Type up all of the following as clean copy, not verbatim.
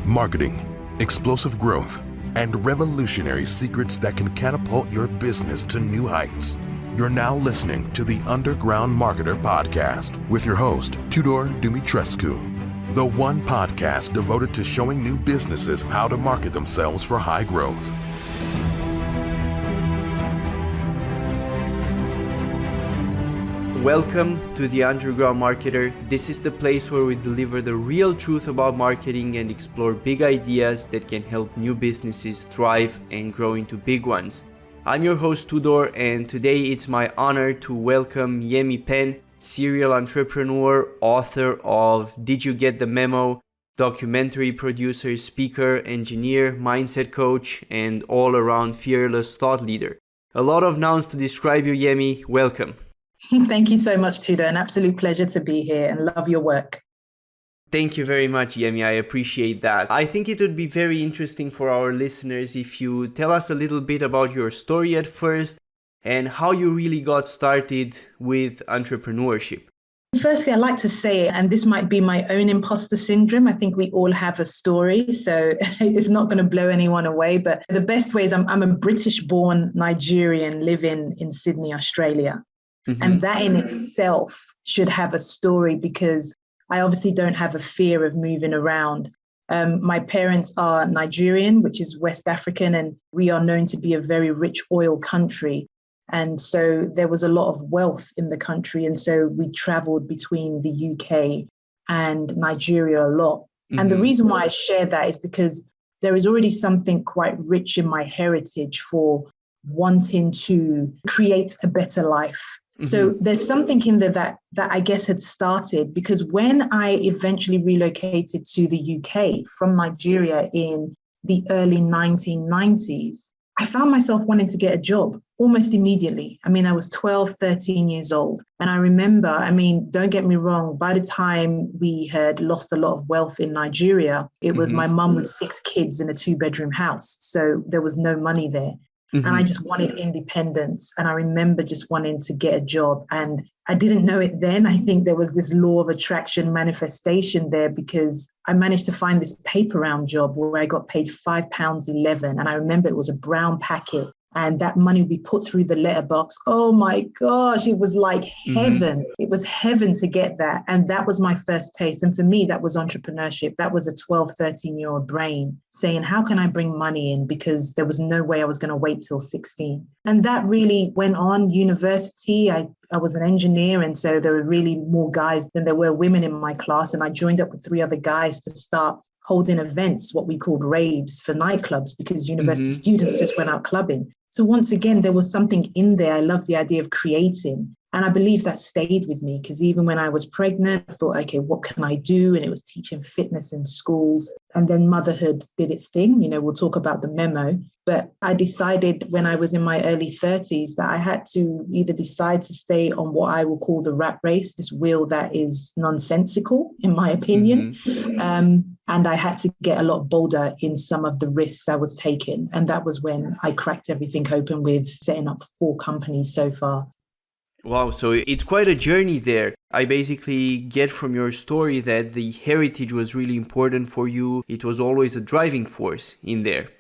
marketing, explosive growth, and revolutionary secrets that can catapult your business to new heights. You're now listening to the Underground Marketer Podcast with your host, Tudor Dumitrescu, the one podcast devoted to showing new businesses how to market themselves for high growth. Welcome to the Underground Marketer. This is the place where we deliver the real truth about marketing and explore big ideas that can help new businesses thrive and grow into big ones. I'm your host Tudor, and today it's my honor to welcome Yemi Penn, serial entrepreneur, author of Did You Get the Memo?, documentary producer, speaker, engineer, mindset coach, and all-around fearless thought leader. A lot of nouns to describe you, Yemi. Welcome. Thank you so much, Tudor. An absolute pleasure to be here and love your work. Thank you very much, Yemi. I appreciate that. I think it would be very interesting for our listeners if you tell us a little bit about your story at first and how you really got started with entrepreneurship. Firstly, I'd like to say, and this might be my own imposter syndrome, I think we all have a story, so it's not going to blow anyone away. But the best way is I'm a British-born Nigerian living in Sydney, Australia. Mm-hmm. And that in itself should have a story because I obviously don't have a fear of moving around. My parents are Nigerian, which is West African, and we are known to be a very rich oil country. And so there was a lot of wealth in the country. And so we traveled between the UK and Nigeria a lot. Mm-hmm. And the reason why I share that is because there is already something quite rich in my heritage for wanting to create a better life. So there's something in there that I guess had started because when I eventually relocated to the UK from Nigeria in the early 1990s, I found myself wanting to get a job almost immediately. I mean, I was 12, 13 years old. And I remember, don't get me wrong, by the time we had lost a lot of wealth in Nigeria, it was my mum with 6 kids in a 2-bedroom house. So there was no money there. And I just wanted independence. And I remember just wanting to get a job. And I didn't know it then. I think there was this law of attraction manifestation there because I managed to find this paper round job where I got paid £5.11. And I remember it was a brown packet. And that money would be put through the letterbox. Oh my gosh, it was like heaven. It was heaven to get that. And that was my first taste. And for me, that was entrepreneurship. That was a 12, 13-year-old brain saying, how can I bring money in? Because there was no way I was going to wait till 16. And that really went on. University, I was an engineer. And so there were really more guys than there were women in my class. And I joined up with 3 other guys to start holding events, what we called raves for nightclubs, because university students just went out clubbing. So once again, there was something in there. I love the idea of creating. And I believe that stayed with me because even when I was pregnant, I thought, okay, what can I do? And it was teaching fitness in schools. And then motherhood did its thing. We'll talk about the memo. But I decided when I was in my early 30s that I had to either decide to stay on what I will call the rat race, this wheel that is nonsensical, in my opinion. And I had to get a lot bolder in some of the risks I was taking. And that was when I cracked everything open with setting up 4 companies so far. Wow, so it's quite a journey there. I basically get from your story that the heritage was really important for you. It was always a driving force in there.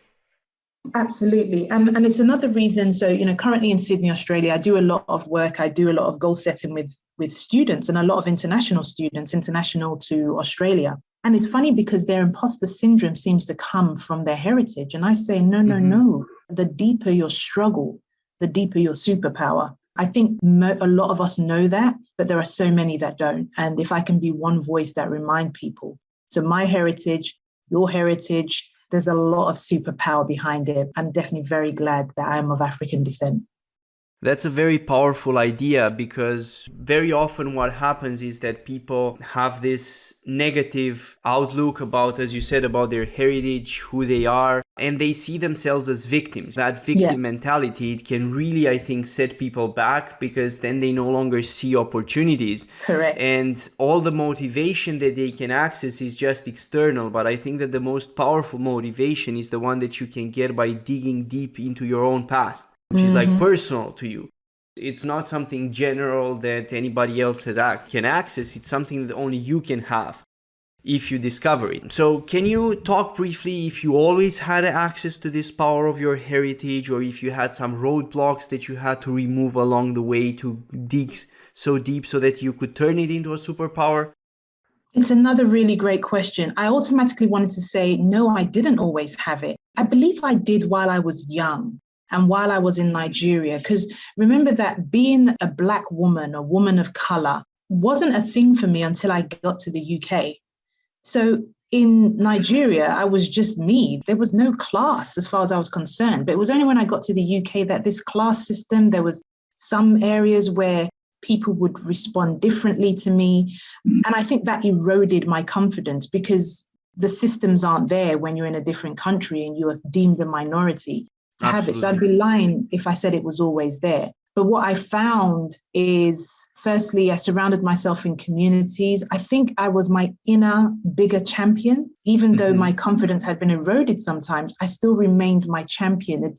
Absolutely. And it's another reason. So, currently in Sydney, Australia, I do a lot of work. I do a lot of goal setting with students and a lot of international students, international to Australia. And it's funny because their imposter syndrome seems to come from their heritage. And I say, no. The deeper your struggle, the deeper your superpower. I think a lot of us know that, but there are so many that don't. And if I can be one voice that remind people. So my heritage, your heritage, there's a lot of superpower behind it. I'm definitely very glad that I am of African descent. That's a very powerful idea because very often what happens is that people have this negative outlook about, as you said, about their heritage, who they are, and they see themselves as victims. That victim mentality, it can really, I think, set people back because then they no longer see opportunities. Correct. And all the motivation that they can access is just external. But I think that the most powerful motivation is the one that you can get by digging deep into your own past, which is like personal to you. It's not something general that anybody else can access. It's something that only you can have. if you discover it. So can you talk briefly if you always had access to this power of your heritage, or if you had some roadblocks that you had to remove along the way to dig so deep so that you could turn it into a superpower? It's another really great question. I automatically wanted to say, no, I didn't always have it. I believe I did while I was young and while I was in Nigeria, because remember that being a Black woman, a woman of color, wasn't a thing for me until I got to the UK. So in Nigeria, I was just me. There was no class as far as I was concerned. But it was only when I got to the UK that this class system, there was some areas where people would respond differently to me. And I think that eroded my confidence because the systems aren't there when you're in a different country and you are deemed a minority to have it. So I'd be lying if I said it was always there. But what I found is, firstly, I surrounded myself in communities. I think I was my inner bigger champion. Even though my confidence had been eroded sometimes, I still remained my champion.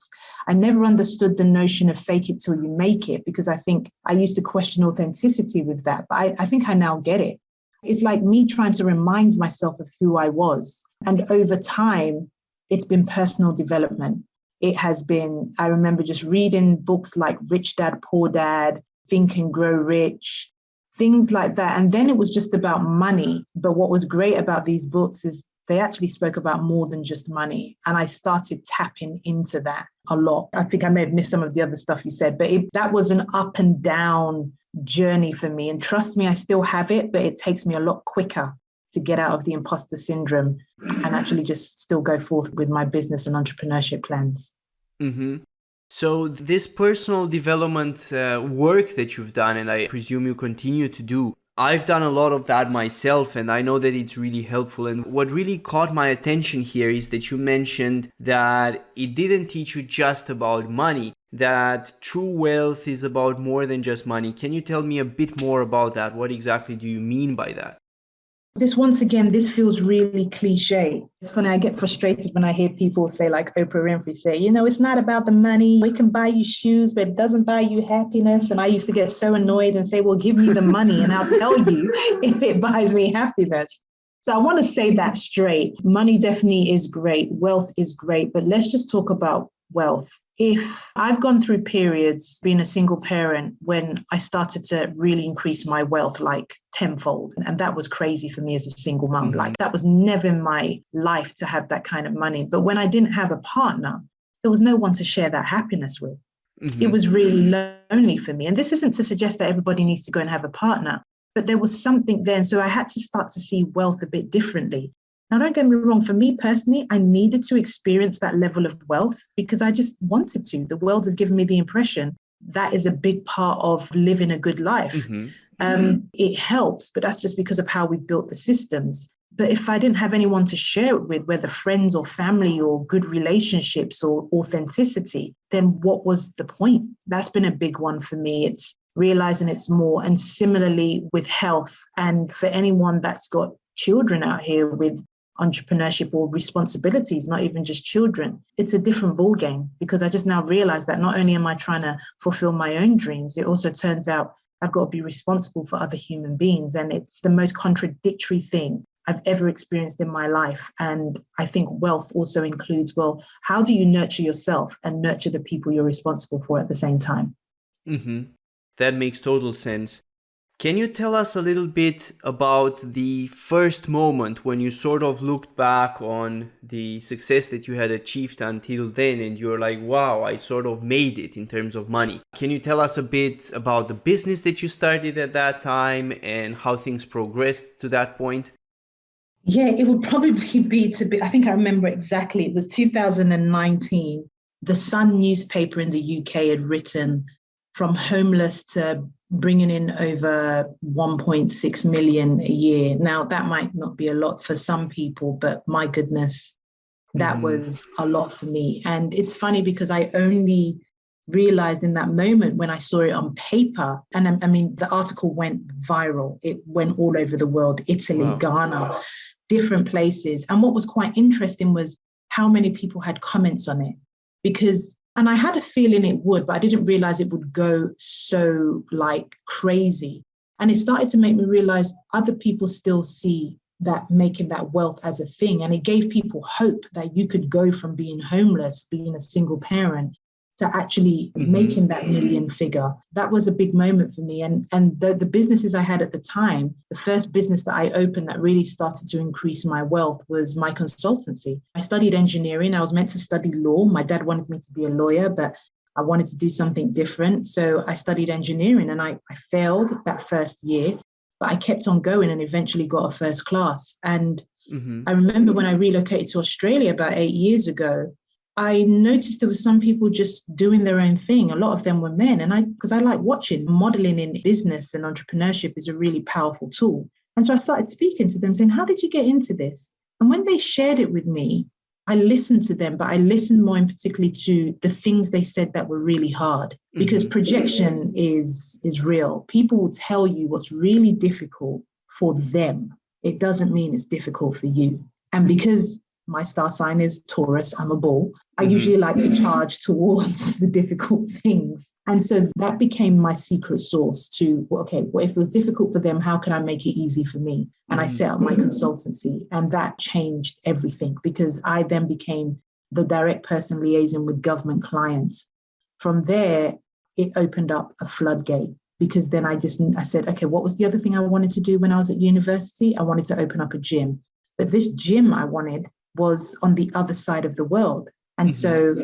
I never understood the notion of fake it till you make it, because I think I used to question authenticity with that. But I think I now get it. It's like me trying to remind myself of who I was. And over time, it's been personal development. It has been, I remember just reading books like Rich Dad, Poor Dad, Think and Grow Rich, things like that. And then it was just about money. But what was great about these books is they actually spoke about more than just money. And I started tapping into that a lot. I think I may have missed some of the other stuff you said, but that was an up and down journey for me. And trust me, I still have it, but it takes me a lot quicker to get out of the imposter syndrome and actually just still go forth with my business and entrepreneurship plans. So this personal development work that you've done, and I presume you continue to do, I've done a lot of that myself, and I know that it's really helpful. And what really caught my attention here is that you mentioned that it didn't teach you just about money, that true wealth is about more than just money. Can you tell me a bit more about that? What exactly do you mean by that? Once again, this feels really cliche. It's funny, I get frustrated when I hear people say, like Oprah Winfrey say, it's not about the money. We can buy you shoes, but it doesn't buy you happiness. And I used to get so annoyed and say, well, give me the money and I'll tell you if it buys me happiness. So I want to say that straight. Money definitely is great. Wealth is great. But let's just talk about wealth. If I've gone through periods being a single parent when I started to really increase my wealth like tenfold. And that was crazy for me as a single mom. Like that was never in my life to have that kind of money. But when I didn't have a partner, there was no one to share that happiness with. It was really lonely for me. And this isn't to suggest that everybody needs to go and have a partner, but there was something there. And so I had to start to see wealth a bit differently. Now, don't get me wrong, for me personally, I needed to experience that level of wealth because I just wanted to. The world has given me the impression that is a big part of living a good life. It helps, but that's just because of how we built the systems. But if I didn't have anyone to share it with, whether friends or family or good relationships or authenticity, then what was the point? That's been a big one for me. It's realizing it's more. And similarly with health, and for anyone that's got children out here with entrepreneurship or responsibilities, not even just children, it's a different ballgame because I just now realize that not only am I trying to fulfill my own dreams, it also turns out I've got to be responsible for other human beings. And it's the most contradictory thing I've ever experienced in my life. And I think wealth also includes, well, how do you nurture yourself and nurture the people you're responsible for at the same time? That makes total sense. Can you tell us a little bit about the first moment when you sort of looked back on the success that you had achieved until then and you're like, wow, I sort of made it in terms of money? Can you tell us a bit about the business that you started at that time and how things progressed to that point? Yeah, it would probably be I think I remember exactly. It was 2019. The Sun newspaper in the UK had written from homeless to bringing in over 1.6 million a year. Now, that might not be a lot for some people, but my goodness, that was a lot for me. And it's funny because I only realized in that moment when I saw it on paper, and I mean, the article went viral. It went all over the world, Italy, Ghana, different places. And what was quite interesting was how many people had comments on it and I had a feeling it would, but I didn't realize it would go so like crazy. And it started to make me realize other people still see that making that wealth as a thing. And it gave people hope that you could go from being homeless, being a single parent, to actually making that million figure. That was a big moment for me. And the businesses I had at the time, the first business that I opened that really started to increase my wealth was my consultancy. I studied engineering. I was meant to study law. My dad wanted me to be a lawyer, but I wanted to do something different. So I studied engineering, and I failed that first year, but I kept on going and eventually got a first class. And I remember when I relocated to Australia about 8 years ago, I noticed there were some people just doing their own thing. A lot of them were men. And because I like watching, modeling in business and entrepreneurship is a really powerful tool. And so I started speaking to them saying, how did you get into this? And when they shared it with me, I listened to them, but I listened more in particularly to the things they said that were really hard, because projection is real. People will tell you what's really difficult for them. It doesn't mean it's difficult for you. And because my star sign is Taurus, I'm a bull, I usually like to charge towards the difficult things. And so that became my secret sauce to, okay, well, if it was difficult for them, how can I make it easy for me? And I set up my consultancy, and that changed everything, because I then became the direct person liaising with government clients. From there, it opened up a floodgate, because then I said, okay, what was the other thing I wanted to do when I was at university? I wanted to open up a gym. But this gym I wanted was on the other side of the world. And so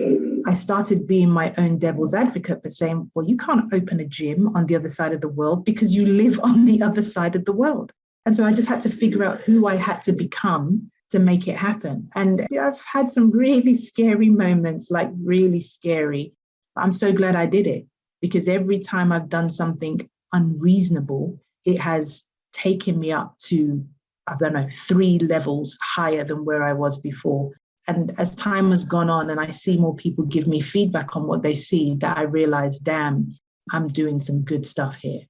I started being my own devil's advocate, but saying, well, you can't open a gym on the other side of the world because you live on the other side of the world. And so I just had to figure out who I had to become to make it happen. And I've had some really scary moments, like really scary. I'm so glad I did it, because every time I've done something unreasonable, it has taken me up to, I don't know, 3 levels higher than where I was before. And as time has gone on and I see more people give me feedback on what they see, that I realize, damn, I'm doing some good stuff here.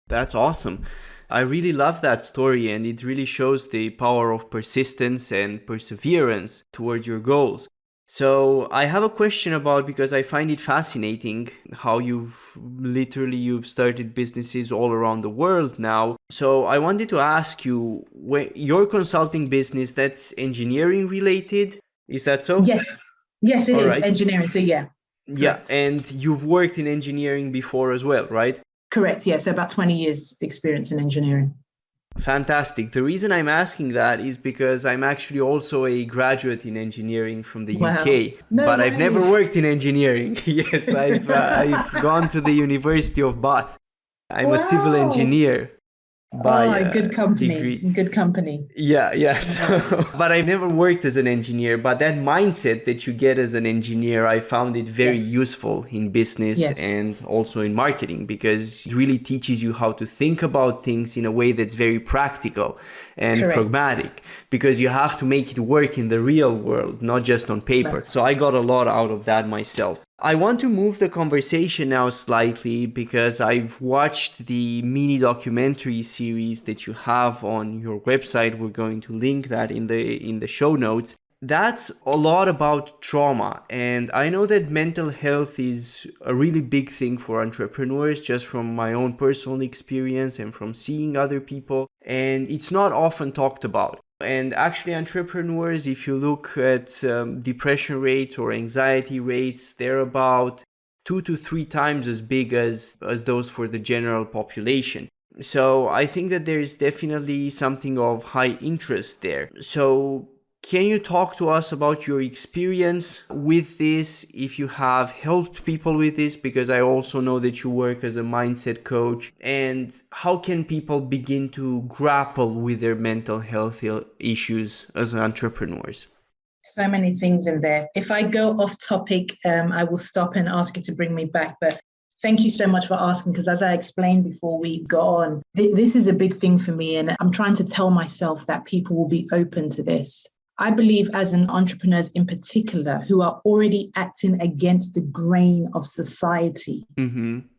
That's awesome. I really love that story, and it really shows the power of persistence and perseverance towards your goals. So I have a question about, because I find it fascinating how you've started businesses all around the world now. So I wanted to ask you, your consulting business, that's engineering related, is that so? Yes, it all is right. Engineering. So yeah. Correct. And you've worked in engineering before as well, right? Correct. Yeah. So about 20 years experience in engineering. Fantastic. The reason I'm asking that is because I'm actually also a graduate in engineering from the UK, but I've never worked in engineering. Yes, I've gone to the University of Bath. I'm a civil engineer by good company. degree. Good company. Yes. But I've never worked as an engineer. But that mindset that you get as an engineer, I found it very useful in business and also in marketing, because it really teaches you how to think about things in a way that's very practical and pragmatic, because you have to make it work in the real world, not just on paper. So I got a lot out of that myself. I want to move the conversation now slightly, because I've watched the mini documentary series that you have on your website. We're going to link that in the show notes. That's a lot about trauma. And I know that mental health is a really big thing for entrepreneurs, just from my own personal experience and from seeing other people. And it's not often talked about. And actually, entrepreneurs, if you look at depression rates or anxiety rates, they're about 2 to 3 times as big as those for the general population. So I think that there is definitely something of high interest there. So can you talk to us about your experience with this, if you have helped people with this? Because I also know that you work as a mindset coach. And how can people begin to grapple with their mental health issues as entrepreneurs? So many things in there. If I go off topic, I will stop and ask you to bring me back. But thank you so much for asking, because as I explained before we go on, this is a big thing for me. And I'm trying to tell myself that people will be open to this. I believe as an entrepreneurs in particular, who are already acting against the grain of society,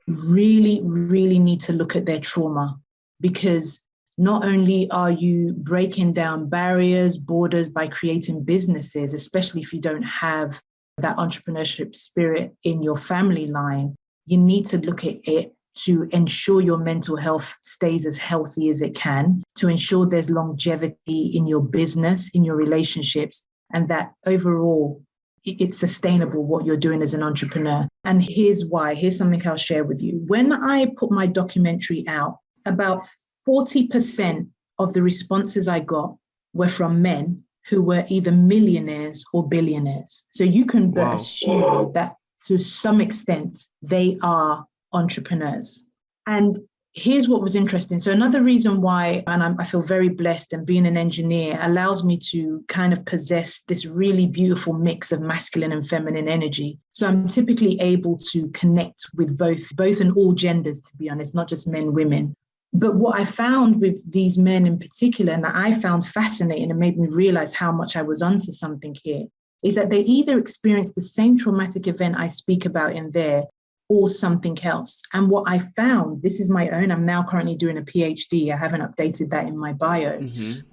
really, really need to look at their trauma, because not only are you breaking down barriers, borders by creating businesses, especially if you don't have that entrepreneurship spirit in your family line, you need to look at it to ensure your mental health stays as healthy as it can, to ensure there's longevity in your business, in your relationships, and that overall it's sustainable what you're doing as an entrepreneur. And here's why. Here's something I'll share with you. When I put my documentary out, about 40% of the responses I got were from men who were either millionaires or billionaires. So you can assume that to some extent they are entrepreneurs. And here's what was interesting. So another reason why, and I feel very blessed, and being an engineer allows me to kind of possess this really beautiful mix of masculine and feminine energy. So I'm typically able to connect with both and all genders, to be honest, not just men, women. But what I found with these men in particular, and that I found fascinating and made me realize how much I was onto something here, is that they either experienced the same traumatic event I speak about in there, or something else. And what I found, this is my own, I'm now currently doing a PhD. I haven't updated that in my bio.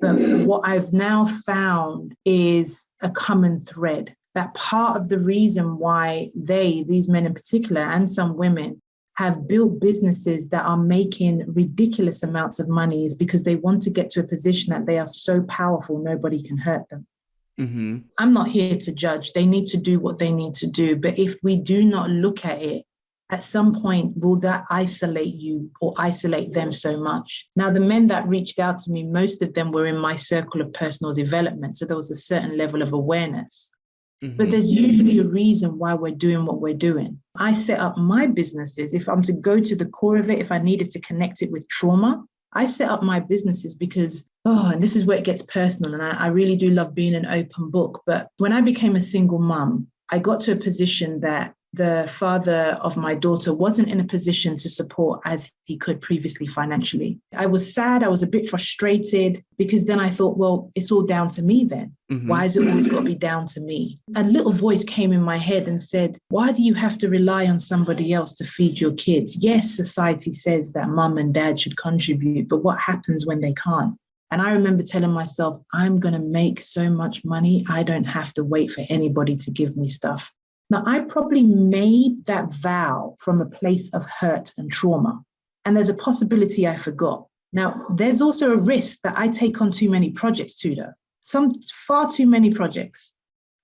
But what I've now found is a common thread, that part of the reason why these men in particular, and some women, have built businesses that are making ridiculous amounts of money is because they want to get to a position that they are so powerful, nobody can hurt them. I'm not here to judge. They need to do what they need to do. But if we do not look at it, at some point, will that isolate you or isolate them so much? Now, the men that reached out to me, most of them were in my circle of personal development. So there was a certain level of awareness. But there's usually a reason why we're doing what we're doing. I set up my businesses. If I'm to go to the core of it, if I needed to connect it with trauma, I set up my businesses because, and this is where it gets personal. And I really do love being an open book. But when I became a single mum, I got to a position that the father of my daughter wasn't in a position to support as he could previously financially. I was sad. I was a bit frustrated because then I thought, well, it's all down to me then. Why has it always got to be down to me? A little voice came in my head and said, why do you have to rely on somebody else to feed your kids? Yes, society says that mum and dad should contribute, but what happens when they can't? And I remember telling myself, I'm going to make so much money, I don't have to wait for anybody to give me stuff. Now, I probably made that vow from a place of hurt and trauma. And there's a possibility I forgot. Now, there's also a risk that I take on too many projects, Tudor. Far too many projects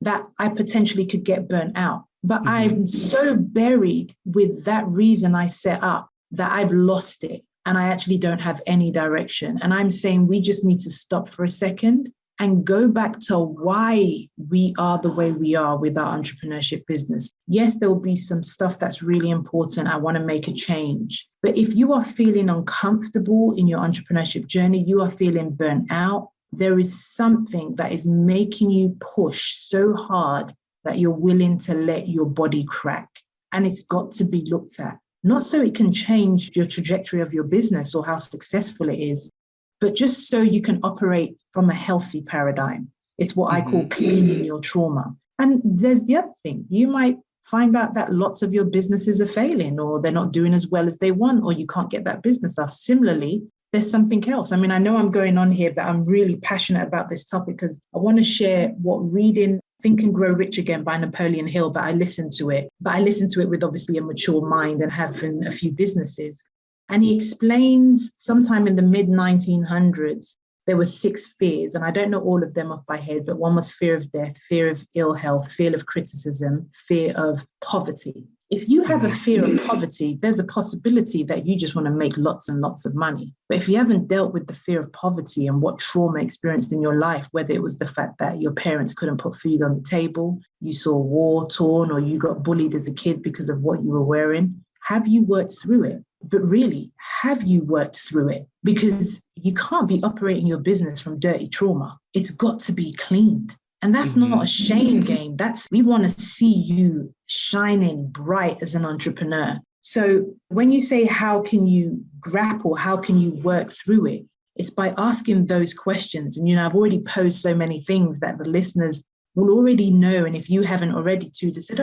that I potentially could get burnt out. But I'm so buried with that reason I set up that I've lost it. And I actually don't have any direction. And I'm saying we just need to stop for a second and go back to why we are the way we are with our entrepreneurship business. Yes, there will be some stuff that's really important. I want to make a change. But if you are feeling uncomfortable in your entrepreneurship journey, you are feeling burnt out, there is something that is making you push so hard that you're willing to let your body crack. And it's got to be looked at. Not so it can change your trajectory of your business or how successful it is, but just so you can operate from a healthy paradigm. It's what I call cleaning your trauma. And there's the other thing. You might find out that lots of your businesses are failing, or they're not doing as well as they want, or you can't get that business off. Similarly, there's something else. I mean, I know I'm going on here, but I'm really passionate about this topic because I want to share what reading Think and Grow Rich Again by Napoleon Hill, but I listened to it. But I listened to it with obviously a mature mind and having a few businesses. And he explains sometime in the mid-1900s, there were 6 fears, and I don't know all of them off by head, but one was fear of death, fear of ill health, fear of criticism, fear of poverty. If you have a fear of poverty, there's a possibility that you just want to make lots and lots of money. But if you haven't dealt with the fear of poverty and what trauma experienced in your life, whether it was the fact that your parents couldn't put food on the table, you saw war torn, or you got bullied as a kid because of what you were wearing, have you worked through it? But really, have you worked through it? Because you can't be operating your business from dirty trauma. It's got to be cleaned. And that's not a shame game. We want to see you shining bright as an entrepreneur. So when you say, how can you grapple? How can you work through it? It's by asking those questions. And, I've already posed so many things that the listeners will already know. And if you haven't already too, they said,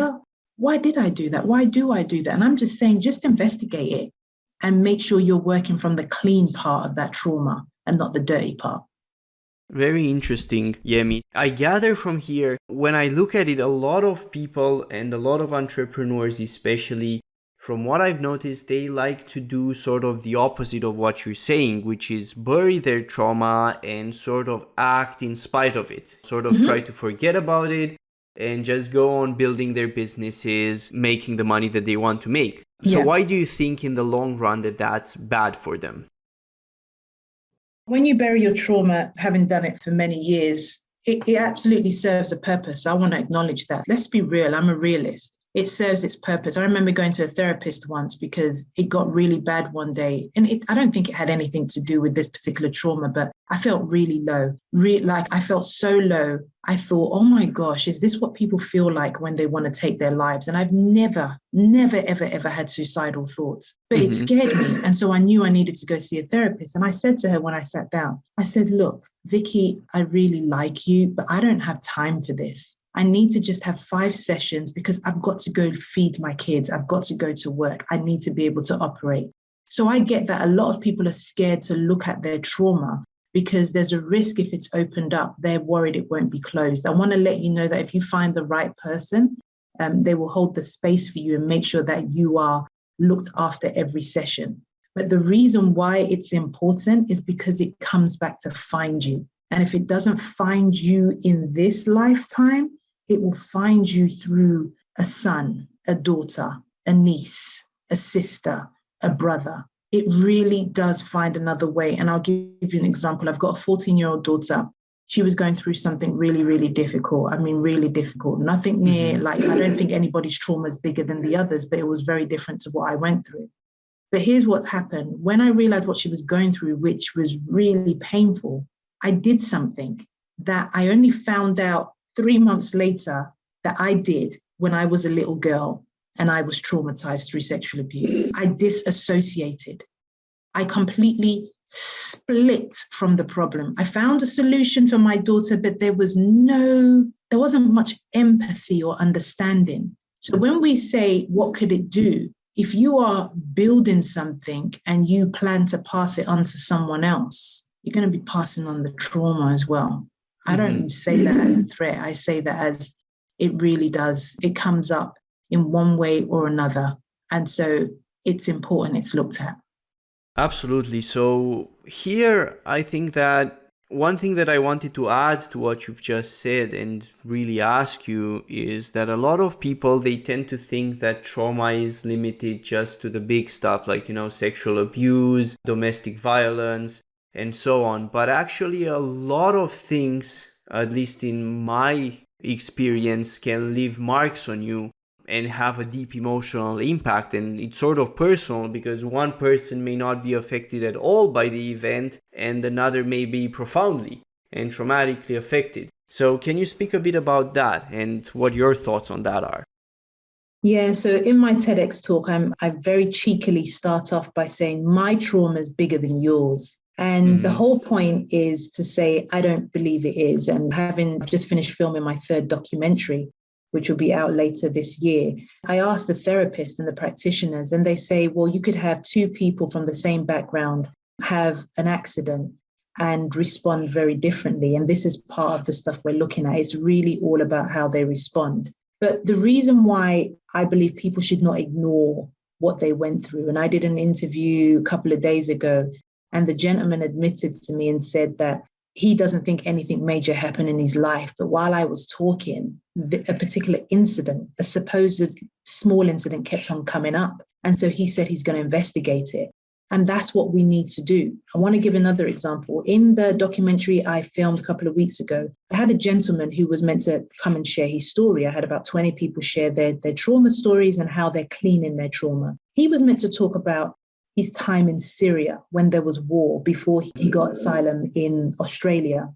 why did I do that? Why do I do that? And I'm just saying, just investigate it and make sure you're working from the clean part of that trauma and not the dirty part. Very interesting, Yemi. I gather from here, when I look at it, a lot of people and a lot of entrepreneurs especially from what I've noticed, they like to do sort of the opposite of what you're saying, which is bury their trauma and sort of act in spite of it, sort of try to forget about it and just go on building their businesses, making the money that they want to make. So why do you think in the long run that that's bad for them? When you bury your trauma, having done it for many years, it absolutely serves a purpose. I want to acknowledge that. Let's be real. I'm a realist. It serves its purpose. I remember going to a therapist once because it got really bad one day. And I don't think it had anything to do with this particular trauma, but I felt really low. I felt so low. I thought, oh my gosh, is this what people feel like when they want to take their lives? And I've never, ever had suicidal thoughts, but it scared me. And so I knew I needed to go see a therapist. And I said to her when I sat down, I said, look, Vicky, I really like you, but I don't have time for this. I need to just have 5 sessions because I've got to go feed my kids. I've got to go to work. I need to be able to operate. So I get that a lot of people are scared to look at their trauma because there's a risk if it's opened up, they're worried it won't be closed. I want to let you know that if you find the right person, they will hold the space for you and make sure that you are looked after every session. But the reason why it's important is because it comes back to find you. And if it doesn't find you in this lifetime, it will find you through a son, a daughter, a niece, a sister, a brother. It really does find another way. And I'll give you an example. I've got a 14-year-old daughter. She was going through something really, really difficult. I mean, really difficult. Nothing near, I don't think anybody's trauma is bigger than the others, but it was very different to what I went through. But here's what's happened. When I realized what she was going through, which was really painful, I did something that I only found out 3 months later that I did when I was a little girl and I was traumatized through sexual abuse. I disassociated. I completely split from the problem. I found a solution for my daughter, but there wasn't much empathy or understanding. So when we say, what could it do? If you are building something and you plan to pass it on to someone else, you're going to be passing on the trauma as well. I don't say that as a threat. I say that as it really does. It comes up in one way or another. And so it's important it's looked at. Absolutely. So here, I think that one thing that I wanted to add to what you've just said and really ask you is that a lot of people, they tend to think that trauma is limited just to the big stuff like, sexual abuse, domestic violence, and so on. But actually a lot of things, at least in my experience, can leave marks on you and have a deep emotional impact. And it's sort of personal because one person may not be affected at all by the event and another may be profoundly and traumatically affected. So can you speak a bit about that and what your thoughts on that are? Yeah, so in my TEDx talk, I very cheekily start off by saying my trauma is bigger than yours. And the whole point is to say, I don't believe it is. And having just finished filming my 3rd documentary, which will be out later this year, I asked the therapist and the practitioners, and they say, well, you could have 2 people from the same background have an accident and respond very differently. And this is part of the stuff we're looking at. It's really all about how they respond. But the reason why I believe people should not ignore what they went through, and I did an interview a couple of days ago, and the gentleman admitted to me and said that he doesn't think anything major happened in his life. But while I was talking, a particular incident, a supposed small incident, kept on coming up. And so he said he's going to investigate it. And that's what we need to do. I want to give another example. In the documentary I filmed a couple of weeks ago, I had a gentleman who was meant to come and share his story. I had about 20 people share their trauma stories and how they're cleaning their trauma. He was meant to talk about his time in Syria when there was war before he got asylum in Australia.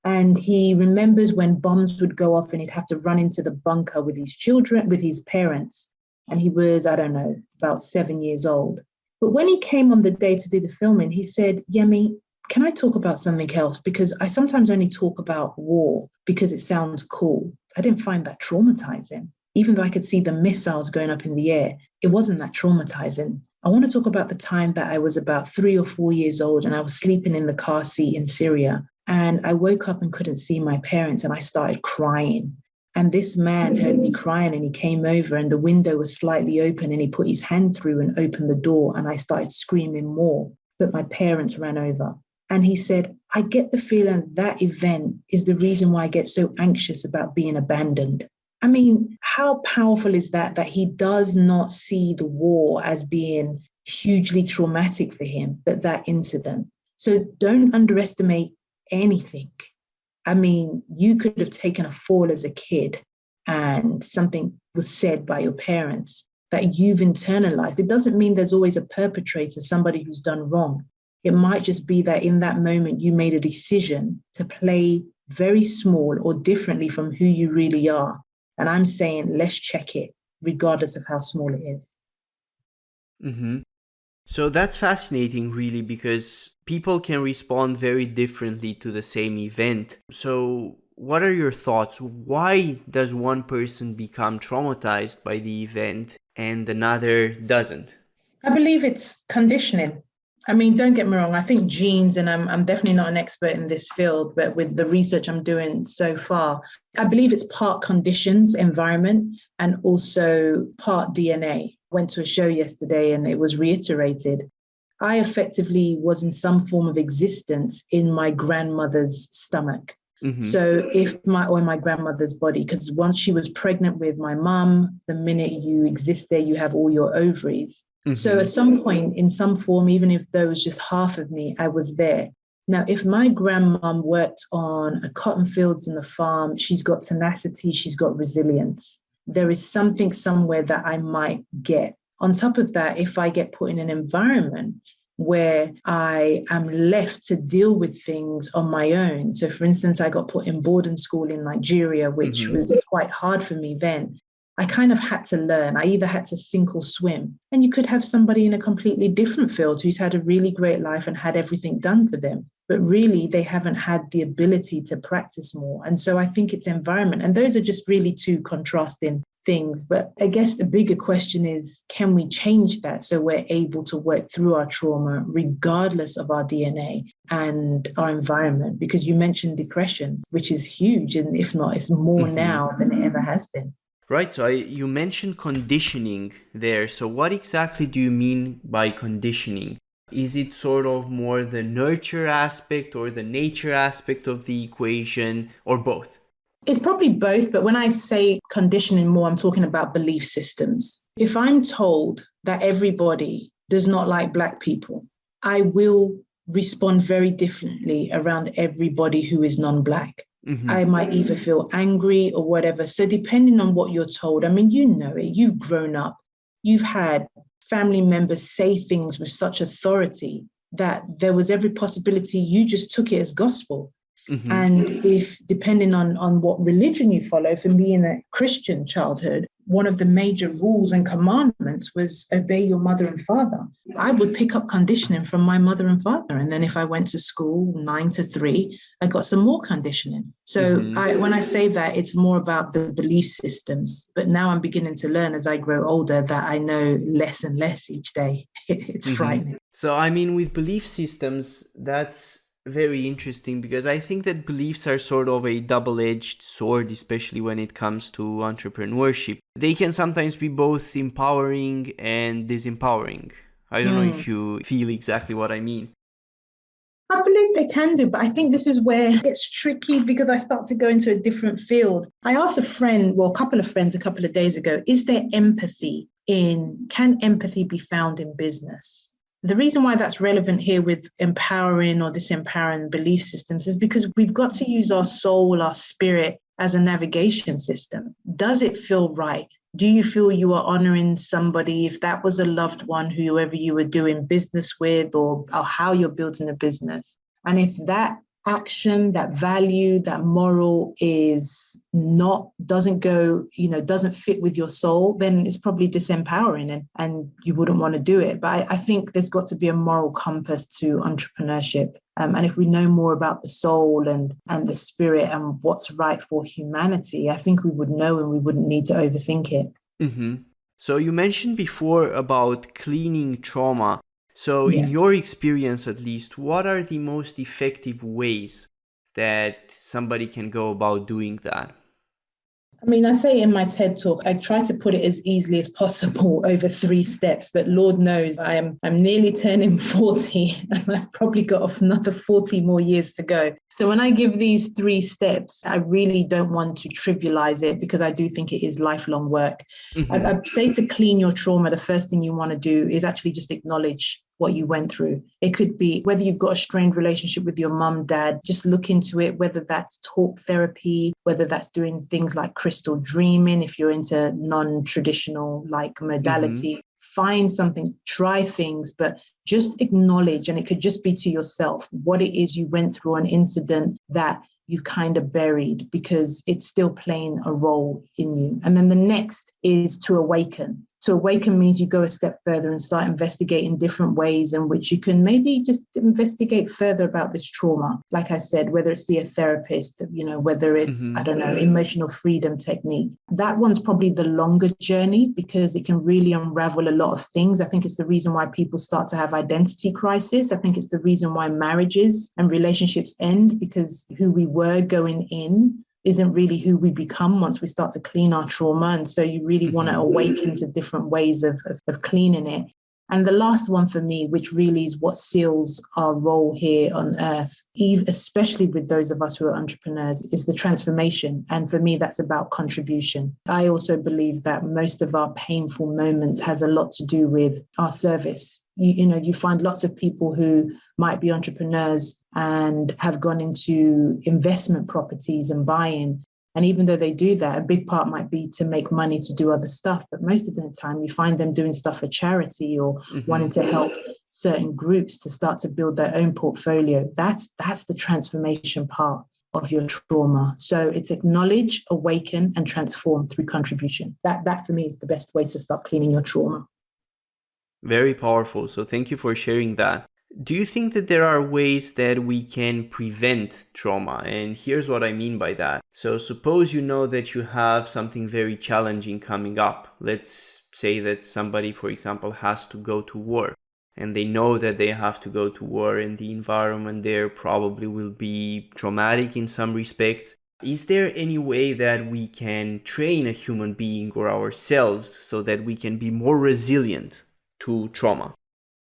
And he remembers when bombs would go off and he'd have to run into the bunker with his children, with his parents. And he was, about 7 years old. But when he came on the day to do the filming, he said, Yemi, can I talk about something else? Because I sometimes only talk about war because it sounds cool. I didn't find that traumatizing. Even though I could see the missiles going up in the air, it wasn't that traumatizing. I want to talk about the time that I was about 3 or 4 years old and I was sleeping in the car seat in Syria. And I woke up and couldn't see my parents and I started crying. And this man heard me crying and he came over and the window was slightly open and he put his hand through and opened the door and I started screaming more, but my parents ran over. And he said, I get the feeling that event is the reason why I get so anxious about being abandoned. I mean, how powerful is that he does not see the war as being hugely traumatic for him, but that incident. So don't underestimate anything. I mean, you could have taken a fall as a kid and something was said by your parents that you've internalized. It doesn't mean there's always a perpetrator, somebody who's done wrong. It might just be that in that moment, you made a decision to play very small or differently from who you really are. And I'm saying, let's check it, regardless of how small it is. Mm-hmm. So that's fascinating, really, because people can respond very differently to the same event. So what are your thoughts? Why does one person become traumatized by the event and another doesn't? I believe it's conditioning. I mean, don't get me wrong. I think genes, and I'm definitely not an expert in this field, but with the research I'm doing so far, I believe it's part conditions, environment, and also part DNA. Went to a show yesterday and it was reiterated. I effectively was in some form of existence in my grandmother's stomach. Mm-hmm. So or in my grandmother's body, because once she was pregnant with my mom, the minute you exist there, you have all your ovaries. Mm-hmm. So at some point, in some form, even if there was just half of me, I was there. Now, if my grandmom worked on a cotton fields in the farm, she's got tenacity, she's got resilience. There is something somewhere that I might get. On top of that, if I get put in an environment where I am left to deal with things on my own. So for instance, I got put in boarding school in Nigeria, which mm-hmm. was quite hard for me then. I kind of had to learn. I either had to sink or swim. And you could have somebody in a completely different field who's had a really great life and had everything done for them. But really, they haven't had the ability to practice more. And so I think it's environment. And those are just really two contrasting things. But I guess the bigger question is, can we change that so we're able to work through our trauma regardless of our DNA and our environment? Because you mentioned depression, which is huge. And if not, it's more mm-hmm. now than it ever has been. Right. So you mentioned conditioning there. So what exactly do you mean by conditioning? Is it sort of more the nurture aspect or the nature aspect of the equation, or both? It's probably both, but when I say conditioning more, I'm talking about belief systems. If I'm told that everybody does not like Black people, I will respond very differently around everybody who is non-Black. Mm-hmm. I might either feel angry or whatever. So depending on what you're told, I mean, you know it, you've grown up, you've had family members say things with such authority that there was every possibility you just took it as gospel. Mm-hmm. And if, depending on what religion you follow, for me in a Christian childhood, one of the major rules and commandments was obey your mother and father. I would pick up conditioning from my mother and father. And then if I went to school 9 to 3, I got some more conditioning. So mm-hmm. When I say that, it's more about the belief systems. But now I'm beginning to learn as I grow older that I know less and less each day. It's mm-hmm. frightening. So, I mean, with belief systems, that's very interesting, because I think that beliefs are sort of a double-edged sword, especially when it comes to entrepreneurship. They can sometimes be both empowering and disempowering. I don't know if you feel exactly what I mean. I believe they can do, but I think this is where it gets tricky because I start to go into a different field. I asked a couple of friends a couple of days ago, can empathy be found in business? The reason why that's relevant here with empowering or disempowering belief systems is because we've got to use our soul, our spirit as a navigation system. Does it feel right? Do you feel you are honoring somebody, if that was a loved one, whoever you were doing business with, or how you're building a business? And if that action, that value, that moral doesn't fit with your soul, then it's probably disempowering and you wouldn't want to do it. But I think there's got to be a moral compass to entrepreneurship. And if we know more about the soul and the spirit and what's right for humanity, I think we would know and we wouldn't need to overthink it. Mm-hmm. So you mentioned before about cleaning trauma. So in your experience, at least, what are the most effective ways that somebody can go about doing that? I mean, I say in my TED talk, I try to put it as easily as possible over 3 steps, but Lord knows I'm nearly turning 40 and I've probably got another 40 more years to go. So when I give these 3 steps, I really don't want to trivialize it because I do think it is lifelong work. Mm-hmm. I say to clean your trauma, the first thing you want to do is actually just acknowledge what you went through. It could be whether you've got a strained relationship with your mum, dad, just look into it, whether that's talk therapy, whether that's doing things like crystal dreaming, if you're into non-traditional like modality, find something, try things, but just acknowledge, and it could just be to yourself, what it is you went through, an incident that you've kind of buried because it's still playing a role in you. And then the next is to awaken. To awaken means you go a step further and start investigating different ways in which you can maybe just investigate further about this trauma. Like I said, whether it's see a therapist, whether it's, emotional freedom technique. That one's probably the longer journey because it can really unravel a lot of things. I think it's the reason why people start to have identity crisis. I think it's the reason why marriages and relationships end, because who we were going in isn't really who we become once we start to clean our trauma. And so you really want to awaken to different ways of cleaning it. And the last one for me, which really is what seals our role here on earth, especially with those of us who are entrepreneurs, is the transformation. And for me, that's about contribution. I also believe that most of our painful moments has a lot to do with our service. You find lots of people who might be entrepreneurs and have gone into investment properties and buying. And even though they do that, a big part might be to make money to do other stuff. But most of the time, you find them doing stuff for charity or wanting to help certain groups to start to build their own portfolio. That's the transformation part of your trauma. So it's acknowledge, awaken, and transform through contribution. That for me is the best way to start cleaning your trauma. Very powerful. So thank you for sharing that. Do you think that there are ways that we can prevent trauma? And here's what I mean by that. So suppose you know that you have something very challenging coming up. Let's say that somebody, for example, has to go to war, and they know that they have to go to war and the environment there probably will be traumatic in some respects. Is there any way that we can train a human being or ourselves so that we can be more resilient to trauma?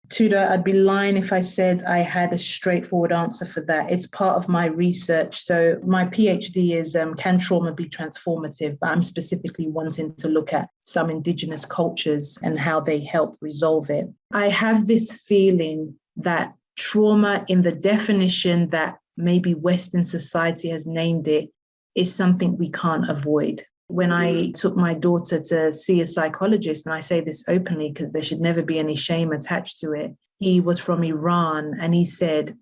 Tudor, I'd be lying if I said I had a straightforward answer for that. It's part of my research. So my PhD is can trauma be transformative? But I'm specifically wanting to look at some indigenous cultures and how they help resolve it. I have this feeling that trauma, in the definition that maybe Western society has named it, is something we can't avoid. When I took my daughter to see a psychologist, and I say this openly because there should never be any shame attached to it, he was from Iran, and he started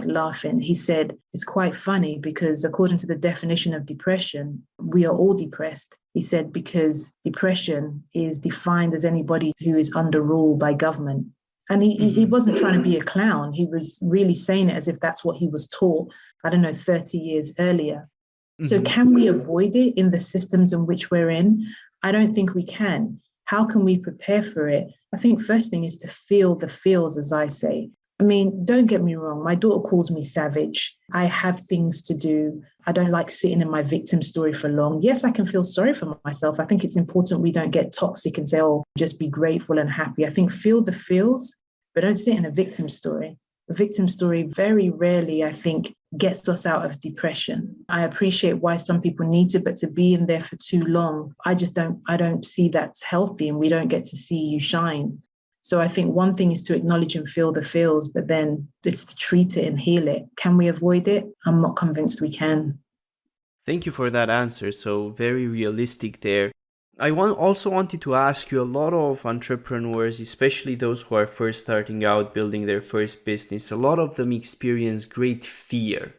laughing. He said, it's quite funny because according to the definition of depression, we are all depressed. He said, because depression is defined as anybody who is under rule by government. And he wasn't trying to be a clown. He was really saying it as if that's what he was taught, 30 years earlier. So can we avoid it in the systems in which we're in? I don't think we can. How can we prepare for it? I think first thing is to feel the feels, as I say. I mean, don't get me wrong. My daughter calls me savage. I have things to do. I don't like sitting in my victim story for long. Yes, I can feel sorry for myself. I think it's important we don't get toxic and say, just be grateful and happy. I think feel the feels, but don't sit in a victim story. A victim story very rarely, I think, gets us out of depression. I appreciate why some people need to, but to be in there for too long, I don't see that's healthy, and we don't get to see you shine. So I think one thing is to acknowledge and feel the feels, but then it's to treat it and heal it. Can we avoid it? I'm not convinced we can. Thank you for that answer. So very realistic there. I also wanted to ask you, a lot of entrepreneurs, especially those who are first starting out building their first business, a lot of them experience great fear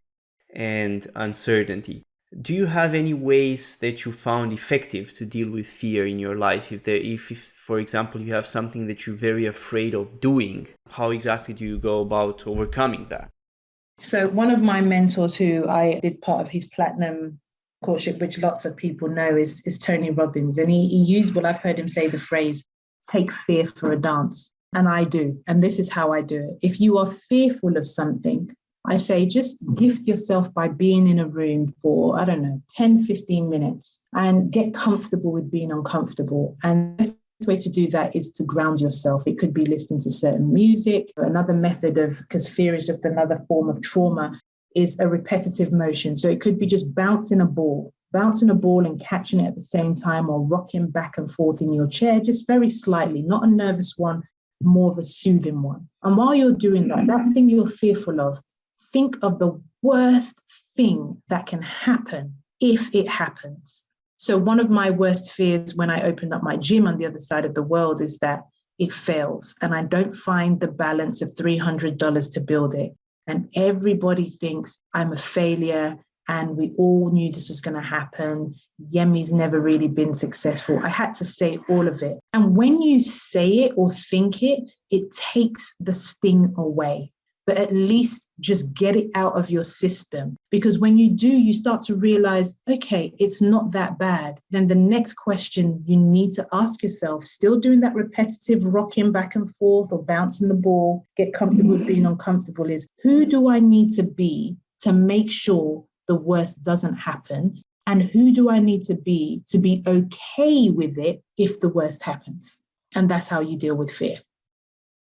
and uncertainty. Do you have any ways that you found effective to deal with fear in your life? If for example, you have something that you're very afraid of doing, how exactly do you go about overcoming that? So one of my mentors, who I did part of his platinum courtship, which lots of people know, is Tony Robbins. And he used, I've heard him say the phrase, take fear for a dance. And I do. And this is how I do it. If you are fearful of something, I say just gift yourself by being in a room for, 10, 15 minutes and get comfortable with being uncomfortable. And the best way to do that is to ground yourself. It could be listening to certain music. Another method because fear is just another form of trauma, is a repetitive motion. So it could be just bouncing a ball and catching it at the same time, or rocking back and forth in your chair, just very slightly, not a nervous one, more of a soothing one. And while you're doing that thing you're fearful of, think of the worst thing that can happen if it happens. So one of my worst fears when I opened up my gym on the other side of the world is that it fails and I don't find the balance of $300 to build it. And everybody thinks I'm a failure and we all knew this was going to happen. Yemi's never really been successful. I had to say all of it. And when you say it or think it, it takes the sting away. But at least just get it out of your system. Because when you do, you start to realize, okay, it's not that bad. Then the next question you need to ask yourself, still doing that repetitive rocking back and forth or bouncing the ball, get comfortable with being uncomfortable, is who do I need to be to make sure the worst doesn't happen? And who do I need to be okay with it if the worst happens? And that's how you deal with fear.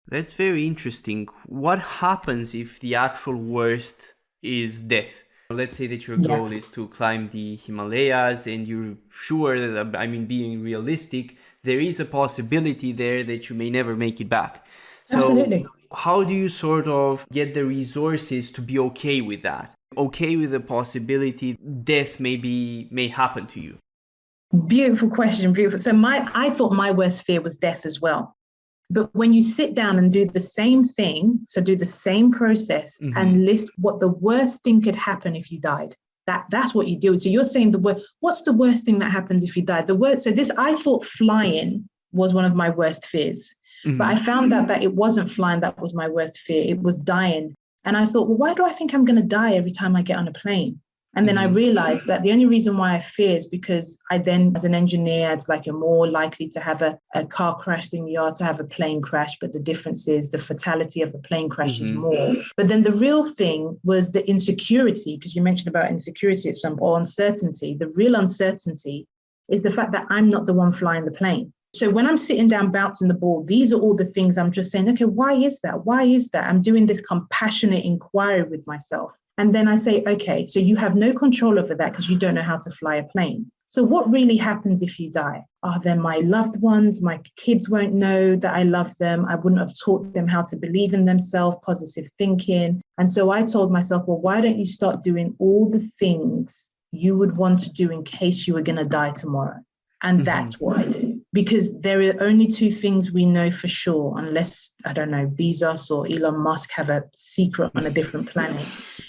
That's very interesting. What happens if the actual worst is death? Let's say that your goal is to climb the Himalayas and you're sure that, being realistic, there is a possibility there that you may never make it back. So Absolutely. How do you sort of get the resources to be okay with that? Okay with the possibility death may happen to you? Beautiful question. Beautiful. So I thought my worst fear was death as well. But when you sit down and do the same thing, so do the same process and list what the worst thing could happen if you died, that's what you do. So you're saying what's the worst thing that happens if you died? I thought flying was one of my worst fears, but I found out that it wasn't flying that was my worst fear. It was dying. And I thought, well, why do I think I'm going to die every time I get on a plane? And then I realized that the only reason why I fear is because I then, as an engineer, it's like you're more likely to have a car crash than you are to have a plane crash. But the difference is the fatality of the plane crash is more. But then the real thing was the insecurity, because you mentioned about insecurity or uncertainty. The real uncertainty is the fact that I'm not the one flying the plane. So when I'm sitting down bouncing the ball, these are all the things I'm just saying, okay, why is that? Why is that? I'm doing this compassionate inquiry with myself. And then I say, okay, so you have no control over that because you don't know how to fly a plane. So what really happens if you die? Then my loved ones, my kids won't know that I love them. I wouldn't have taught them how to believe in themselves, positive thinking. And so I told myself, well, why don't you start doing all the things you would want to do in case you were going to die tomorrow? And that's what I do. Because there are only two things we know for sure, unless, Bezos or Elon Musk have a secret on a different planet,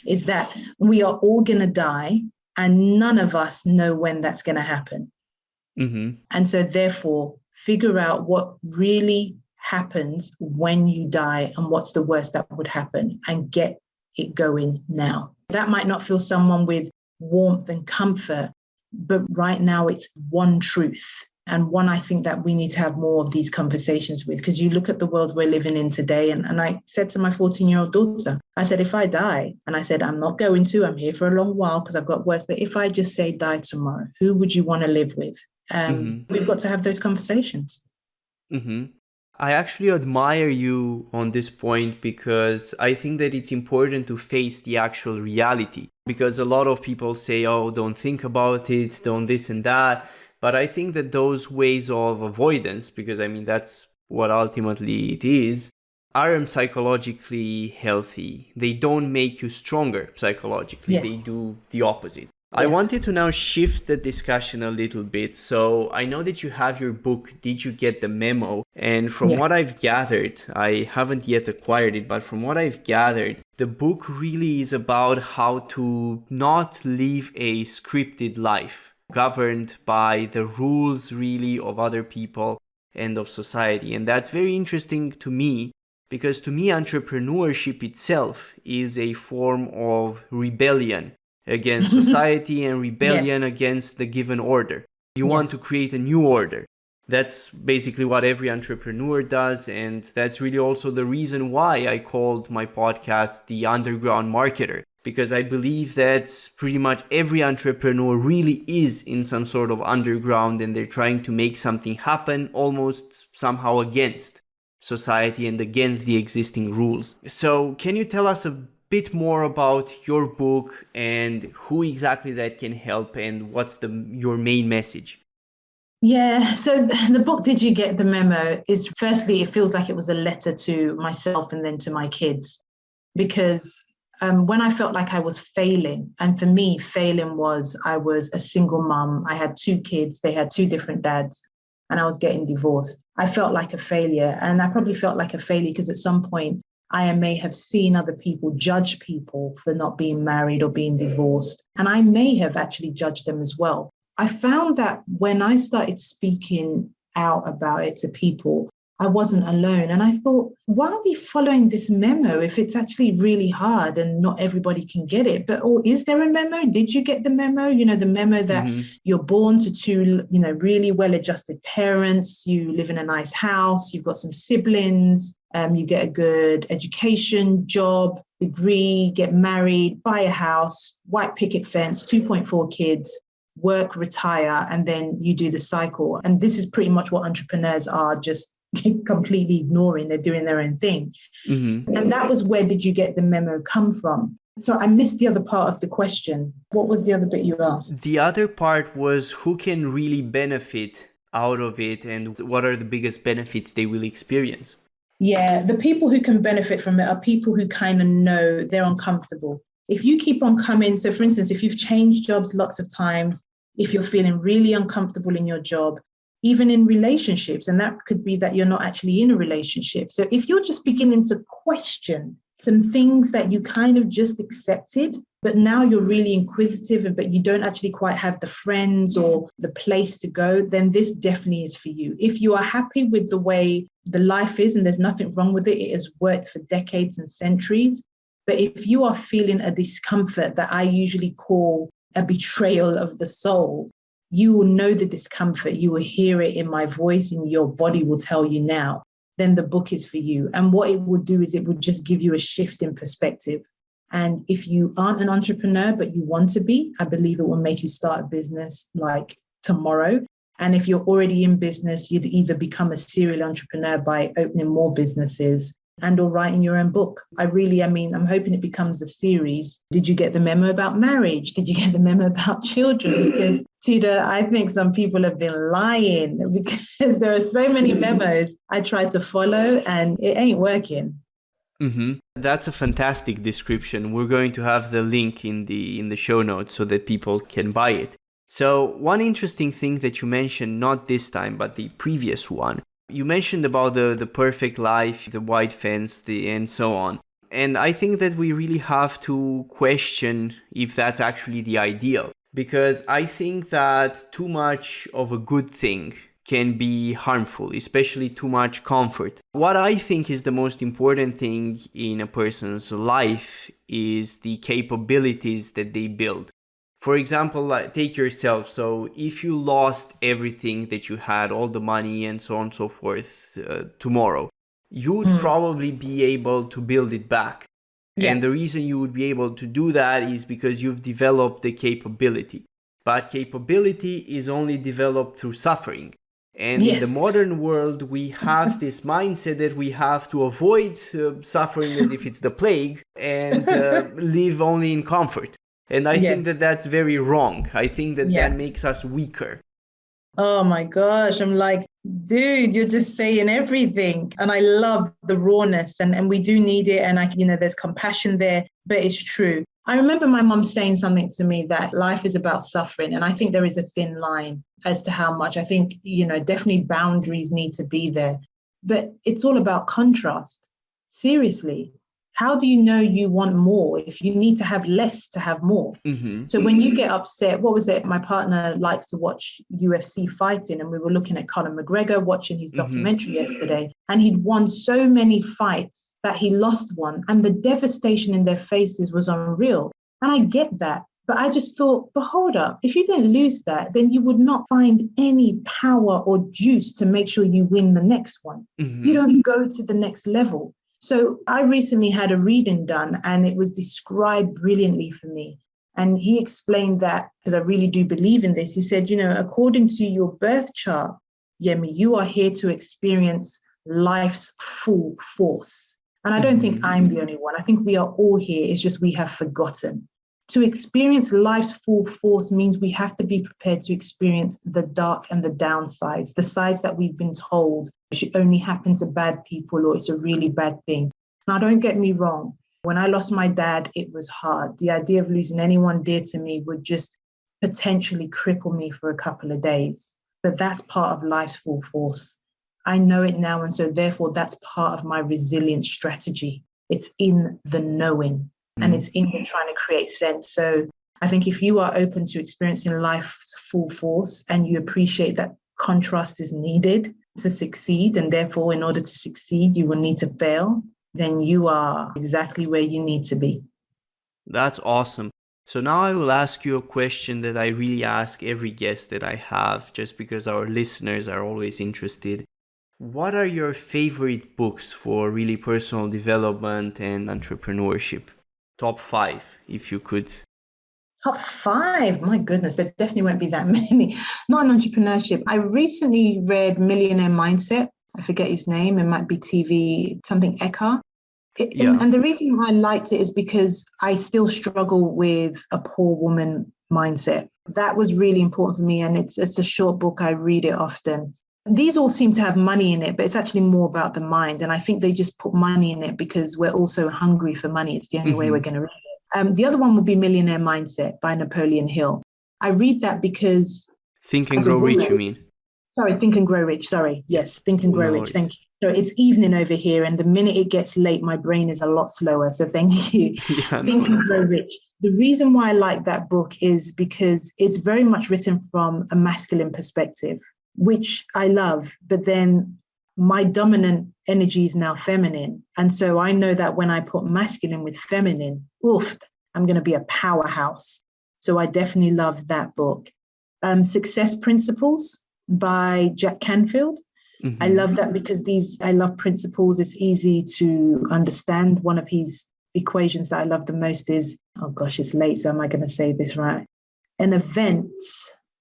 is that we are all going to die and none of us know when that's going to happen. And so therefore, figure out what really happens when you die and what's the worst that would happen and get it going now. That might not fill someone with warmth and comfort, but right now it's one truth. And one I think that we need to have more of these conversations with, because you look at the world we're living in today. And I said to my 14-year-old daughter, I said, if I die, and I said, I'm not going to, I'm here for a long while because I've got worse. But if I just say die tomorrow, who would you want to live with? We've got to have those conversations. I actually admire you on this point because I think that it's important to face the actual reality, because a lot of people say, oh, don't think about it, don't this and that. But I think that those ways of avoidance, because that's what ultimately it is, are psychologically healthy. They don't make you stronger psychologically. Yes. They do the opposite. Yes. I wanted to now shift the discussion a little bit. So I know that you have your book, Did You Get the Memo? And from what I've gathered, I haven't yet acquired it, but from what I've gathered, the book really is about how to not live a scripted life, governed by the rules really of other people and of society. And that's very interesting to me, because to me entrepreneurship itself is a form of rebellion against society and rebellion against the given order. You want to create a new order. That's basically what every entrepreneur does. And that's really also the reason why I called my podcast The Underground Marketer, because I believe that pretty much every entrepreneur really is in some sort of underground, and they're trying to make something happen almost somehow against society and against the existing rules. So can you tell us a bit more about your book and who exactly that can help, and what's your main message? Yeah, so the book, Did You Get the Memo, is firstly, it feels like it was a letter to myself and then to my kids, because when I felt like I was failing, and for me, failing was I was a single mum, I had 2 kids, they had 2 different dads, and I was getting divorced. I felt like a failure, and I probably felt like a failure because at some point I may have seen other people judge people for not being married or being divorced, and I may have actually judged them as well. I found that when I started speaking out about it to people, I wasn't alone. And I thought, why are we following this memo if it's actually really hard and not everybody can get it? But is there a memo? Did you get the memo? You know, the memo that you're born to 2, really well-adjusted parents, you live in a nice house, you've got some siblings, you get a good education, job, degree, get married, buy a house, white picket fence, 2.4 kids, work, retire, and then you do the cycle. And this is pretty much what entrepreneurs are just completely ignoring. They're doing their own thing. And that was where Did You Get the Memo come from? So I missed the other part of the question. What was the other bit you asked? The other part was who can really benefit out of it, and what are the biggest benefits they will experience? Yeah, the people who can benefit from it are people who kind of know they're uncomfortable. If you keep on coming, so for instance, if you've changed jobs lots of times, if you're feeling really uncomfortable in your job, even in relationships, and that could be that you're not actually in a relationship. So if you're just beginning to question some things that you kind of just accepted, but now you're really inquisitive, but you don't actually quite have the friends or the place to go, then this definitely is for you. If you are happy with the way the life is and there's nothing wrong with it, it has worked for decades and centuries. But if you are feeling a discomfort that I usually call a betrayal of the soul, you will know the discomfort, you will hear it in my voice, and your body will tell you now, then the book is for you. And what it would do is it would just give you a shift in perspective. And if you aren't an entrepreneur, but you want to be, I believe it will make you start a business like tomorrow. And if you're already in business, you'd either become a serial entrepreneur by opening more businesses and or writing your own book. I'm hoping it becomes a series. Did you get the memo about marriage? Did you get the memo about children? Because Tudor, I think some people have been lying because there are so many memos I try to follow and it ain't working. That's a fantastic description. We're going to have the link in the show notes so that people can buy it. So one interesting thing that you mentioned, not this time, but the previous one, you mentioned about the perfect life, the white fence, and so on. And I think that we really have to question if that's actually the ideal. Because I think that too much of a good thing can be harmful, especially too much comfort. What I think is the most important thing in a person's life is the capabilities that they build. For example, take yourself. So if you lost everything that you had, all the money and so on and so forth tomorrow, you would probably be able to build it back. Yeah. And the reason you would be able to do that is because you've developed the capability. But capability is only developed through suffering. And in the modern world, we have this mindset that we have to avoid suffering as if it's the plague and live only in comfort. And I think that that's very wrong. I think that that makes us weaker. Oh my gosh. I'm like, dude, you're just saying everything. And I love the rawness and we do need it. And there's compassion there, but it's true. I remember my mom saying something to me that life is about suffering. And I think there is a thin line as to how much. I think, definitely boundaries need to be there. But it's all about contrast. Seriously. How do you know you want more if you need to have less to have more? So when you get upset, what was it? My partner likes to watch UFC fighting, and we were looking at Conor McGregor, watching his documentary yesterday, and he'd won so many fights that he lost one, and the devastation in their faces was unreal. And I get that. But But I just thought, but hold up, if you didn't lose that, then you would not find any power or juice to make sure you win the next one. Mm-hmm. You don't go to the next level. So I recently had a reading done and it was described brilliantly for me. And he explained that, because I really do believe in this, he said, according to your birth chart, Yemi, you are here to experience life's full force. And I don't think I'm the only one. I think we are all here. It's just we have forgotten. To experience life's full force means we have to be prepared to experience the dark and the downsides, the sides that we've been told it should only happen to bad people or it's a really bad thing. Now, don't get me wrong. When I lost my dad, it was hard. The idea of losing anyone dear to me would just potentially cripple me for a couple of days. But that's part of life's full force. I know it now. And so therefore, that's part of my resilience strategy. It's in the knowing. And it's in the trying to create sense. So I think if you are open to experiencing life's full force and you appreciate that contrast is needed to succeed, and therefore in order to succeed, you will need to fail, then you are exactly where you need to be. That's awesome. So now I will ask you a question that I really ask every guest that I have, just because our listeners are always interested. What are your favorite books for really personal development and entrepreneurship? Top 5, if you could. Top 5? My goodness, there definitely won't be that many. Not in entrepreneurship. I recently read Millionaire Mindset. I forget his name. It might be TV, something Eckhart. And the reason why I liked it is because I still struggle with a poor woman mindset. That was really important for me. And it's a short book. I read it often. These all seem to have money in it, but it's actually more about the mind. And I think they just put money in it because we're also hungry for money. It's the only way we're going to read it. The other one would be Millionaire Mindset by Napoleon Hill. I read that because... Think and Grow Rich, you mean? Sorry, Think and Grow Rich. Sorry. Yes, Think and Grow Rich. Thank you. So it's evening over here. And the minute it gets late, my brain is a lot slower. So thank you. Think and Grow Rich. The reason why I like that book is because it's very much written from a masculine perspective, which I love, but then my dominant energy is now feminine. And so I know that when I put masculine with feminine, I'm going to be a powerhouse. So I definitely love that book. Success Principles by Jack Canfield. I love that because I love principles. It's easy to understand. One of his equations that I love the most is, it's late, so am I going to say this right? An event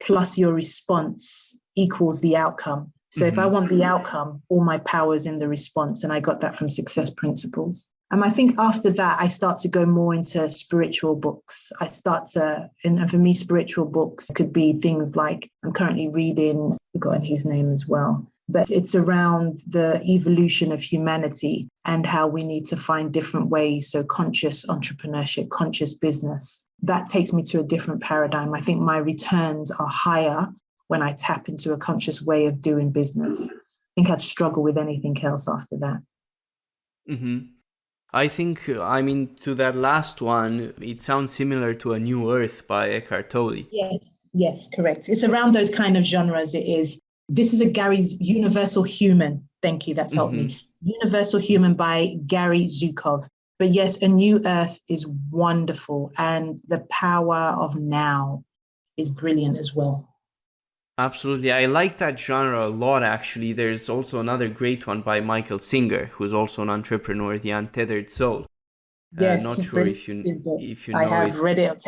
plus your response equals the outcome. So if I want the outcome, all my power is in the response. And I got that from Success Principles. And I think after that, I start to go more into spiritual books. And for me, spiritual books could be things like, I'm currently reading, I've forgotten his name as well, but it's around the evolution of humanity and how we need to find different ways. So conscious entrepreneurship, conscious business, that takes me to a different paradigm. I think my returns are higher when I tap into a conscious way of doing business. I think I'd struggle with anything else after that. I think, to that last one, it sounds similar to A New Earth by Eckhart Tolle. Yes, correct. It's around those kind of genres. It is. This is Gary's Universal Human. Thank you. That's helped me. Universal Human by Gary Zukov. But yes, A New Earth is wonderful. And The Power of Now is brilliant as well. Absolutely. I like that genre a lot, actually. There's also another great one by Michael Singer, who's also an entrepreneur, The Untethered Soul. Yes, not sure if you know I have read it.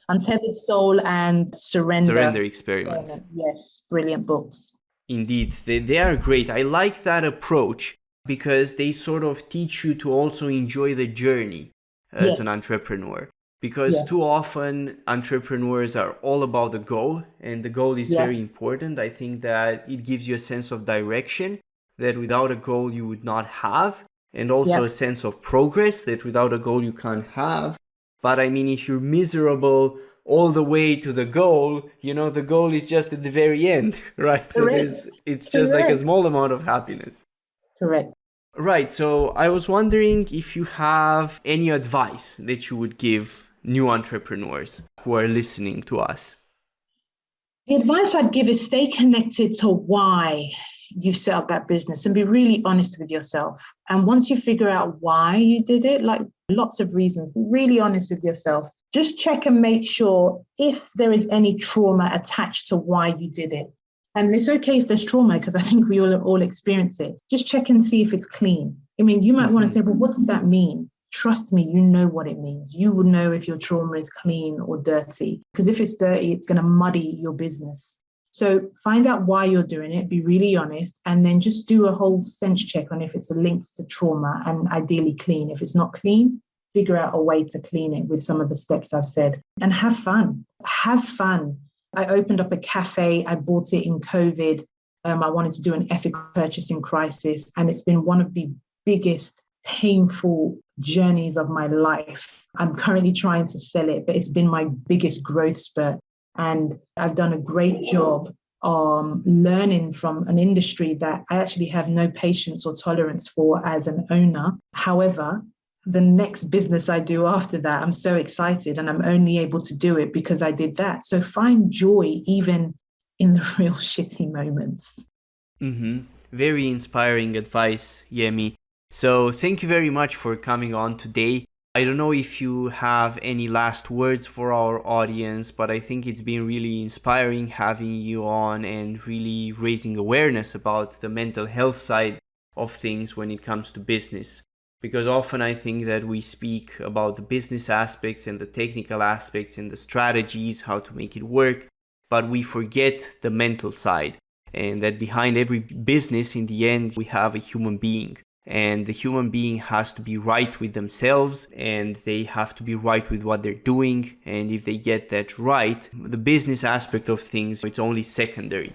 Untethered Soul and Surrender Experiment. Yes, brilliant books. Indeed, they are great. I like that approach because they sort of teach you to also enjoy the journey as an entrepreneur. Because too often entrepreneurs are all about the goal, and the goal is very important. I think that it gives you a sense of direction that without a goal you would not have, and also a sense of progress that without a goal you can't have. But if you're miserable all the way to the goal, the goal is just at the very end, right? Correct. So it's just like a small amount of happiness. Correct. Right. So I was wondering if you have any advice that you would give new entrepreneurs who are listening to us. The advice I'd give is stay connected to why you set up that business, and be really honest with yourself. And once you figure out why you did it, like lots of reasons, be really honest with yourself. Just check and make sure if there is any trauma attached to why you did it. And it's okay if there's trauma, because I think we all experience it. Just check and see if it's clean. I mean, you might want to say, well, what does that mean? Trust me, you know what it means. You will know if your trauma is clean or dirty, because if it's dirty, it's going to muddy your business. So find out why you're doing it, be really honest, and then just do a whole sense check on if it's linked to trauma, and ideally clean. If it's not clean, figure out a way to clean it with some of the steps I've said, and have fun. Have fun. I opened up a cafe. I bought it in COVID. I wanted to do an ethical purchasing crisis, and it's been one of the biggest painful journeys of my life. I'm currently trying to sell it, but it's been my biggest growth spurt. And I've done a great job learning from an industry that I actually have no patience or tolerance for as an owner. However, the next business I do after that, I'm so excited, and I'm only able to do it because I did that. So find joy even in the real shitty moments. Very inspiring advice, Yemi. So thank you very much for coming on today. I don't know if you have any last words for our audience, but I think it's been really inspiring having you on and really raising awareness about the mental health side of things when it comes to business. Because often I think that we speak about the business aspects and the technical aspects and the strategies, how to make it work, but we forget the mental side, and that behind every business, in the end, we have a human being. And the human being has to be right with themselves, and they have to be right with what they're doing. And if they get that right, the business aspect of things, it's only secondary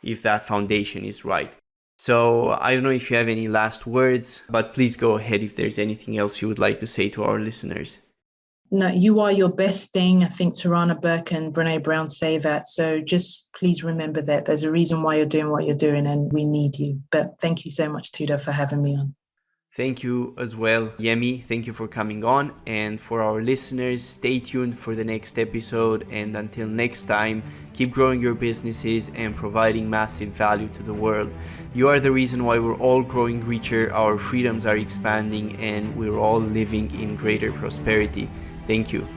if that foundation is right. So I don't know if you have any last words, but please go ahead if there's anything else you would like to say to our listeners. No, you are your best thing. I think Tarana Burke and Brene Brown say that. So just please remember that there's a reason why you're doing what you're doing, and we need you. But thank you so much, Tudor, for having me on. Thank you as well, Yemi. Thank you for coming on. And for our listeners, stay tuned for the next episode. And until next time, keep growing your businesses and providing massive value to the world. You are the reason why we're all growing richer, our freedoms are expanding, and we're all living in greater prosperity. Thank you.